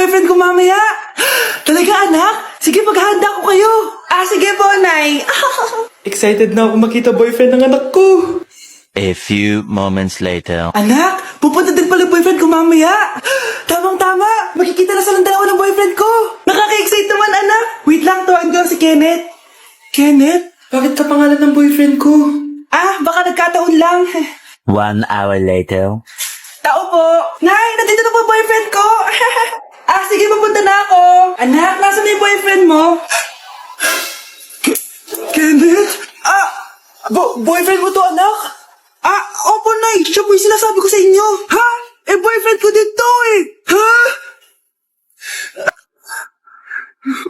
boyfriend ko mamaya. Talaga, anak? Sige, paghahanda ko kayo. Sige po, Nay. Excited na ako makita boyfriend ng anak ko. A few moments later. Anak, pupunta din pala boyfriend ko mamaya. Tamang-tama, makikita na silang dalawa ng boyfriend ko. Nakaka-excite naman, anak. Wait lang, tuwan ko si Kenneth. Kenneth? Bakit ka pangalan ng boyfriend ko? Baka nagkataon lang. 1 hour later. Tao po. Nay, nandito na po boyfriend ko. Sige, pupunta na ako. Anak, nasa na yung boyfriend mo? Kenneth? Boyfriend mo to, anak? Opo, Nay. Siya po yung sinasabi ko sa inyo. Ha? Boyfriend ko din to Ha?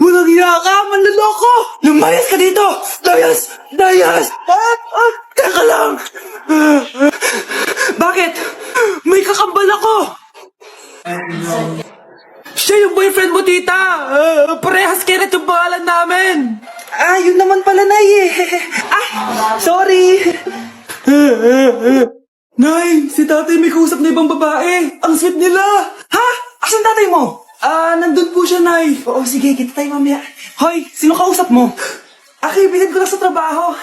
Walang hiya ka, manloloko! Lumayas ka dito! Layas! Teka lang! Bakit? May kakambal ako! Siya yung boyfriend mo, tita! Parehas Kenneth yung pangalan namin! Yun naman pala, Nay sorry! Nay, si tatay may kausap na ibang babae! Ang sweet nila! Ha? Asan tatay mo? Nandun po siya, Nay. Oo, sige, kita tayo mamaya. Hoy, sino kausap mo? Kaibigan ko lang sa trabaho.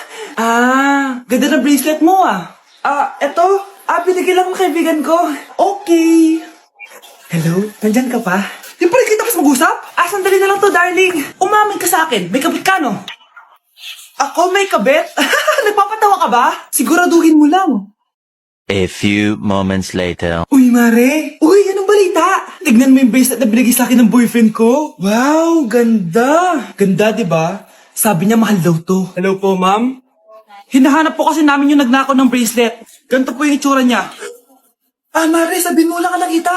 Ganda na bracelet mo, Eto. Binigay lang ng kaibigan ko. Okay. Hello? Nandyan ka pa? Yung pala kita pas mag-usap? Sandali na lang to, darling. Umamin ka sa akin. May kabit ka, no? Ako may kabit? Nagpapatawa ka ba? Siguraduhin mo lang. A few moments later. Uy, Mare! Uy, anong balita? Tignan mo yung bracelet na binigay sa akin ng boyfriend ko. Wow, ganda! Ganda, di ba? Sabi niya mahal daw to. Hello po, ma'am? Hinahanap po kasi namin yung nagnakaw ng bracelet. Ganito po yung itsura niya. Mare, sabihin mo lang ka nakita.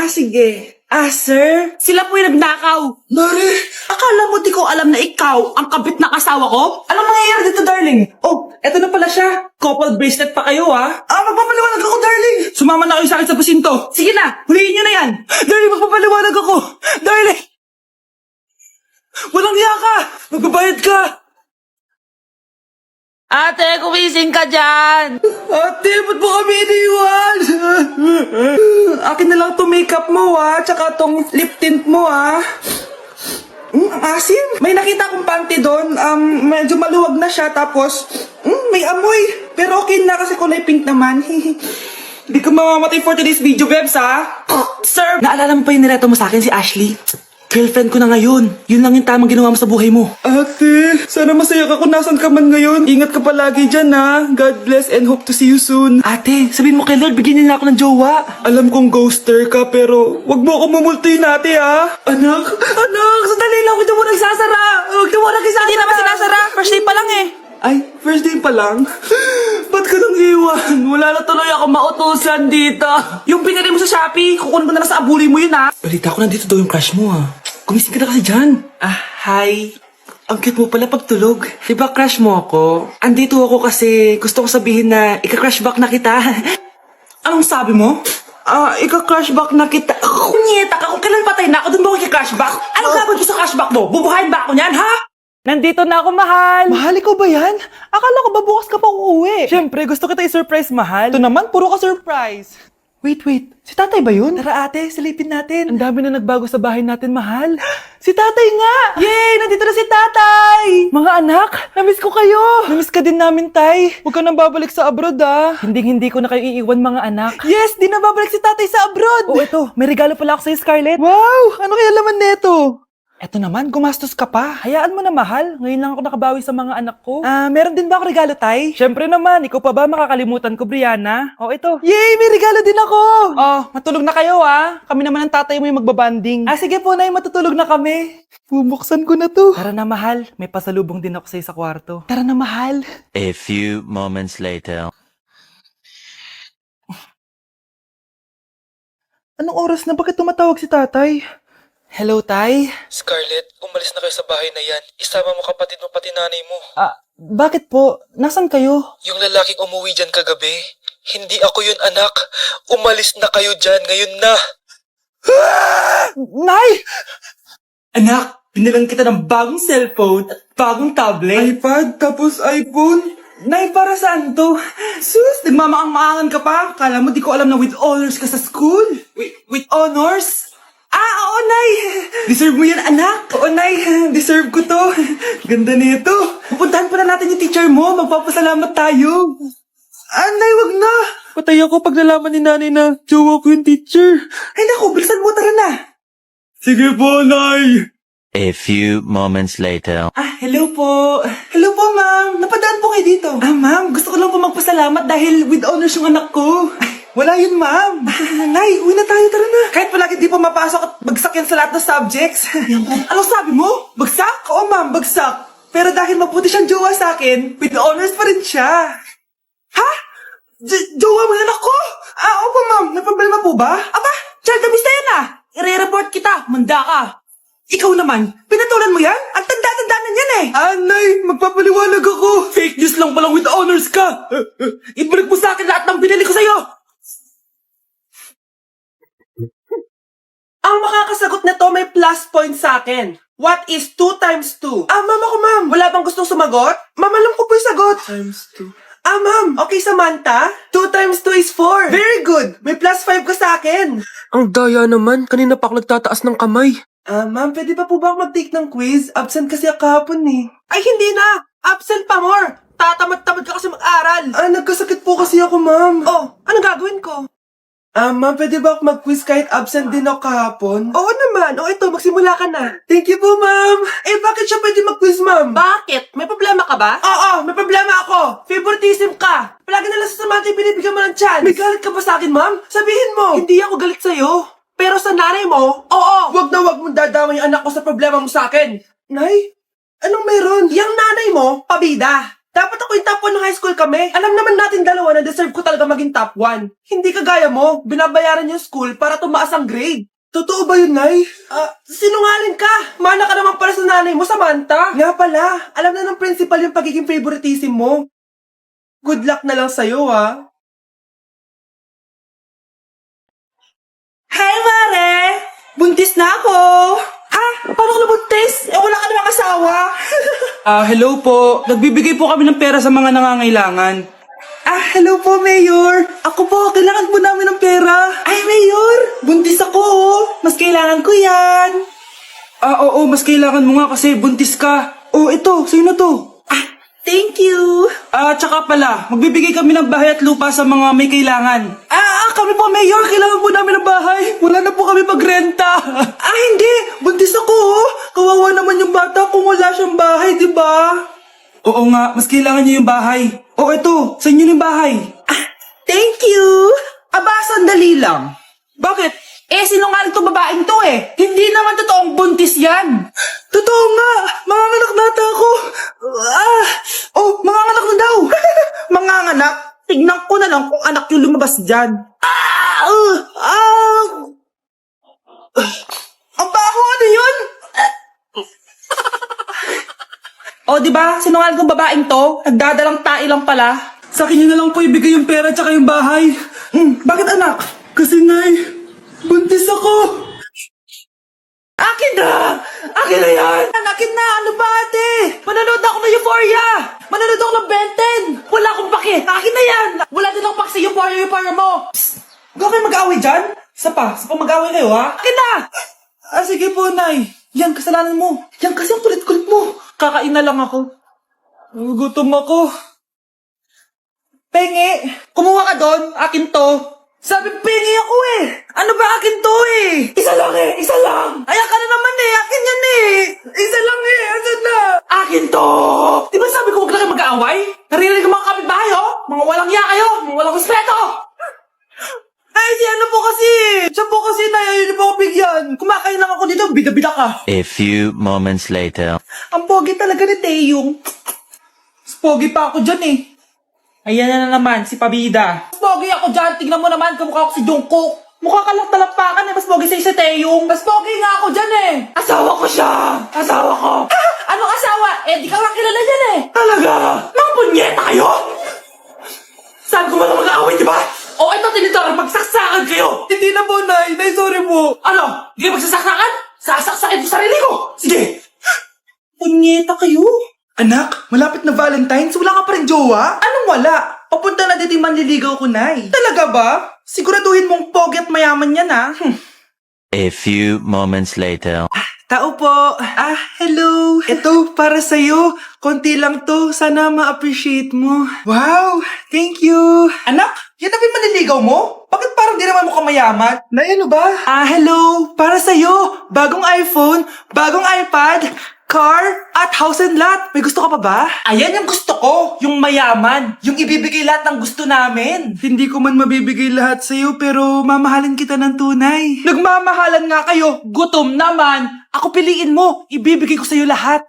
Sige. Sir? Sila po yung nagnakaw. Mare! Akala mo di ko alam na ikaw ang kabit ng asawa ko? Anong mangyayari dito, darling? Eto na pala siya. Couple bracelet pa kayo, magpapaliwanag ako, darling. Sumama na kayo sa akin sa pasinto. Sige na, huliin nyo na yan. Darling, magpapaliwanag ako. Darling! Walang hiya ka! Magbabayad ka! Ate, kumising ka dyan! Ate, ba't mo kami iniwan? Akin na lang to makeup mo, tsaka tong lip tint mo, Ang asim. May nakita akong panty doon. Medyo maluwag na siya, tapos, may amoy. Pero okay na kasi kulay pink naman. Hindi ka mamamatay for today's video, Bebs, Sir! Naalala mo pa yung nireto mo sa akin si Ashley? Girlfriend ko na ngayon. Yun lang yung tamang ginawa mo sa buhay mo. Ate, sana masaya ka kung nasan ka man ngayon. Ingat ka palagi dyan, God bless and hope to see you soon. Ate, sabihin mo kay Lord, bigyan niya na ako ng jowa. Alam kong ghoster ka, pero wag mo ako mamultuin, ate, Anak, sandali lang. Huwag mo nagsasara. Huwag mo nagsasara. Hindi naman sinasara. First day pa lang eh. Ay, first day pa lang? Ba't ka nang iwan? Wala na tuloy ako mautusan dito. Yung pinari mo sa Shopee, kukunin ko na lang sa abuli mo yun, Balita ko nandito daw yung crush mo, Gumising ka na kasi dyan. Hi. Ang cute mo pala pagtulog. Diba crush mo ako? Andito ako kasi gusto ko sabihin na ika-crush back na kita. Anong sabi mo? Ika-crush back na kita. Kunyeta ka, kung kailan patay na ako, dun ba ako ika-crush back? Anong gagawin ko sa crush back mo? Bubuhayin ba ako niyan, ha? Nandito na ako, mahal. Mahal, ikaw ba yan? Akala ko ba bukas ka pa uuwi? Siyempre, gusto kita i-surprise, mahal. Ito naman, puro ka surprise. Wait. Si tatay ba yun? Tara ate, silipin natin. Ang dami na nagbago sa bahay natin, mahal. Si tatay nga! Yay! Nandito na si tatay! Mga anak, namiss ko kayo. Namiss ka din namin, tay. Huwag ka nang babalik sa abroad, Hindi ko na kayo iiwan, mga anak. Yes, di na babalik si tatay sa abroad. Ito, may regalo pala ako sa'yo, Scarlett. Wow! Ano kaya laman neto? Eto naman, gumastos ka pa. Hayaan mo na, mahal. Ngayon lang ako nakabawi sa mga anak ko. Meron din ba ako regalo, tay? Siyempre naman, ikaw pa ba makakalimutan ko, Brianna? Ito. Yay! May regalo din ako! Matulog na kayo, Kami naman ang tatay mo yung magbabanding. Sige po, nay, matutulog na kami. Bubuksan ko na to. Tara na, mahal. May pasalubong din ako sa'yo sa kwarto. Tara na, mahal. A few moments later. Anong oras na? Bakit tumatawag si tatay? Hello, tay? Scarlett, umalis na kayo sa bahay na yan. Isama mo kapatid mo pati nanay mo. Bakit po? Nasaan kayo? Yung lalaking umuwi dyan kagabi, hindi ako yun, anak. Umalis na kayo dyan ngayon na. Nay! Anak, pinalang kita ng bagong cellphone at bagong tablet. iPad, tapos iPhone. Nay, para saan to? Sus, nagmamaang-maangan ka pa? Kala mo di ko alam na with honors ka sa school? With honors? Oo, Nay! Deserve mo yan, anak! Oo, Nay! Deserve ko to! Ganda nito! Pupuntahan pa na natin yung teacher mo! Magpapasalamat tayo! Nay, wag na! Patay ako pag nalaman ni nanay na jowa ko yung teacher. Ay naku, bilisan mo, tara na! Sige po, Nay! A few moments later. Hello po. Hello po, ma'am. Napadaan po kayo dito. Ma'am, gusto ko lang po magpasalamat dahil with honors yung anak ko. Wala yun, ma'am. Nay, uwi na tayo, tara na. Kahit palagi di pa mapasok at bagsak yan sa lahat ng subjects. Anong sabi mo? Bagsak? Oo, ma'am, bagsak. Pero dahil mabuti siyang jowa sa akin, with honors pa rin siya. Ha? Jowa mo yan ako? Opo, ma'am. May problema po ba? Aba, child abuse na yan I-report kita. Manda ka. Ikaw naman, pinatulan mo yan? Ang tanda-tanda na yan Nay, magpapaliwanag ako. Fake news lang palang with honors ka. Ibalik mo sa akin lahat ng binili ko sa'yo. Ang makakasagot na to may plus point sa akin. What is 2 times 2? Ma'am ako, ma'am. Wala bang gustong sumagot? Ma'am, alam ko po yung sagot. Times 2. Ma'am. Okay, Samantha. 2 times 2 is 4. Very good. May plus 5 ka sa akin. Ang daya naman, kanina pa ako nagtataas ng kamay. Ma'am, pwede pa po ba ako mag-take ng quiz? Absent kasi ako kahapon Ay, hindi na! Absent pa more! Tatamad-tamad ka kasi mag-aral! Nagkasakit po kasi ako, ma'am. Oh, ano gagawin ko? Ma'am, pwede ba ako mag-quiz kahit absent din ako kahapon? Oo naman. Ito, magsimula ka na. Thank you po, ma'am. Bakit siya pwede mag-quiz, ma'am? Bakit? May problema ka ba? Oo, may problema ako. Favoritism ka. Palagi na lang sa Samantha binibigyan mo ng chance. May galit ka ba sa akin, ma'am? Sabihin mo. Hindi ako galit sa'yo. Pero sa nanay mo, oo, wag na wag mong dadama yung anak ko sa problema mo sa akin. Nay, anong meron? Yang nanay mo, pabida. Dapat ako yung top 1 ng high school kami. Alam naman natin dalawa na deserve ko talaga maging top 1. Hindi kagaya mo, binabayaran yung school para tumaas ang grade. Totoo ba yun, Nay? Sinungaling ka. Mana ka naman para sa nanay mo, Samantha. Nga pala, alam na ng principal yung pagiging favoritism mo. Good luck na lang sa'yo, Hi, Mare! Buntis na ako! Paano ka nabuntis? Wala ka namang asawa! Hello po. Nagbibigay po kami ng pera sa mga nangangailangan. Hello po, Mayor! Ako po, kailangan po namin ng pera! Ay, Mayor! Buntis ako, Mas kailangan ko yan! Oo, mas kailangan mo nga kasi buntis ka. Ito, sa'yo na to. Thank you! Tsaka pala, magbibigay kami ng bahay at lupa sa mga may kailangan. Kami po, Mayor! Kailangan po namin ng bahay! Wala na po kami magrenta! Hindi! Buntis ako, Kawawa naman yung bata kung wala siyang bahay, di ba? Oo nga, mas kailangan niyo yung bahay. Ito, sa inyo yung bahay. Thank you! Sandali lang. Bakit? Sinungaling tong babaeng to Hindi naman totoong buntis yan. Totoo nga! Manganganak nata ako! Manganganak na daw! Manganganak? Tignan ko na lang kung anak yung lumabas dyan. Ang baho, ano yun? Diba? Sinungaling kong babaeng to, nagdadalang tae lang pala. Sa akin nyo na lang po ibigay yung pera tsaka yung bahay. Bakit, anak? Kasi Nay, buntis ako. Akin na! Akin na yan! Akin na! Ano ba, ate? Manonood ako ng Euphoria! Manonood ako ng Ben 10! Wala akong pake! Akin na yan! Wala din akong pake sa Euphoria mo! Psst! Huwag kayo mag-away dyan? Sa pa mag-away kayo, ha? Akin na! Sige po, Nay. Yan, kasalanan mo. Yan kasi ang kulit-kulit mo. Kakain na lang ako. Gutom ako. Pengi! Kumuha ka doon, akin to. Sabi, pengi ako Ano ba akin to Isa lang Isa lang! Ayan ka na naman Akin yan Isa lang Asan na? Akin to! Di ba sabi ko huwag lang kayo mag-aaway? Naririnig ang mga kapitbahay Mga walang iya kayo! Mga walang respeto! Si ano po kasi? Siya po kasi ayaw niyo po ako bigyan. Kumakain lang ako dito, bida-bida ka. A few moments later. Ang pogi talaga ni Taeyong. Mas pogi pa ako dyan Ayan na naman, si Pabida. Mas pogi ako dyan, tignan mo naman, kamukha ko si Jungkook. Mukha ka lang talampakan mas pogi sa isa Taeyong. Mas pogi nga ako dyan Asawa ko siya! Asawa ko! Anong asawa? Di ka lang kilala dyan Talaga? Mga punyeta kayo? Sabi ko malang mag-aaway, di ba? Ito tinitor, magsaksakan kayo! Hindi na po, Nay. Nay, sorry po. Ano? Hindi kayo magsasaksakan? Sasaksakin ko sarili ko! Sige! Punyeta kayo? Anak, malapit na Valentine's, wala ka pa rin jowa? Anong wala? Papunta na dito yung manliligaw ko, Nay. Talaga ba? Siguraduhin mong pogi at mayaman yan, A few moments later. Tao po. Hello. Ito, para sa'yo. Konti lang to. Sana ma-appreciate mo. Wow, thank you. Anak, yan na ba yung maniligaw mo? Bakit parang di naman mo kamayaman? Nay, ano ba? Hello. Para sa'yo. Bagong iPhone, bagong iPad, car, at house and lot. May gusto ka pa ba? Ayan yung gusto ko. Yung mayaman. Yung ibibigay lahat ng gusto namin. Hindi ko man mabibigay lahat sa'yo, pero mamahalin kita ng tunay. Nagmamahalan nga kayo. Gutom naman. Ako piliin mo. Ibibigay ko sa'yo lahat.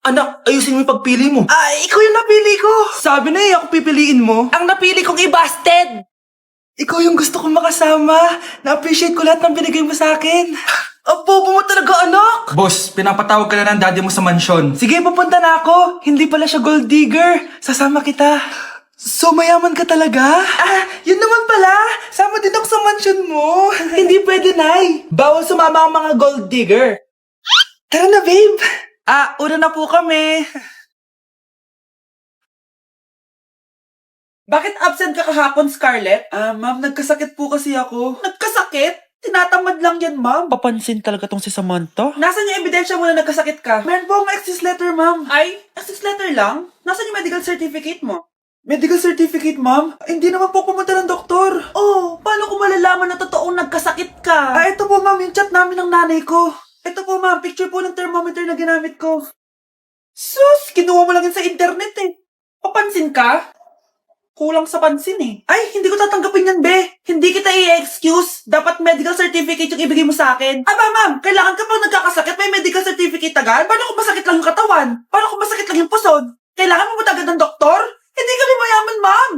Anak, ayusin mo yung pagpili mo. Ikaw yung napili ko. Sabi na ako pipiliin mo. Ang napili kong i-busted. Ikaw yung gusto kong makasama. Na-appreciate ko lahat ng binigay mo sa akin. Bobo mo talaga, anak! Boss, pinapatawag ka na ng daddy mo sa mansyon. Sige, papunta na ako. Hindi pala siya gold digger. Sasama kita. So, mayaman ka talaga? Yun naman pala. Sama din ako sa mansyon mo. Hindi pwede, Nay. Bawal sumama ang mga gold digger. Tara na, babe. Una na po kami. Bakit absent ka kahapon, Scarlett? Ma'am, nagkasakit po kasi ako. Nagkasakit? Tinatamad lang yan, ma'am. Papansin talaga tong si Samantha. Nasaan yung ebidensya mo na nagkasakit ka? Meron po akong excuse letter, ma'am. Ay, access letter lang? Nasaan yung medical certificate mo? Medical certificate, ma'am? Hindi naman po pumunta ng doktor. Oh, paano ko malalaman na totoong nagkasakit ka? Ito po, ma'am, yung chat namin ng nanay ko. Ito po, ma'am, picture po ng thermometer na ginamit ko. Sus, kinuha mo lang yun sa internet eh. Papansin ka? Kulang sa pansin eh. Ay, hindi ko tatanggapin yan, be. Hindi kita i-excuse. Dapat medical certificate yung ibigay mo sa akin. Ma'am, kailangan kapag nagkakasakit, may medical certificate agad? Paano kung masakit lang yung katawan? Paano kung masakit lang yung puson? Kailangan mo ba agad ng doktor? Hindi kami mayaman, ma'am.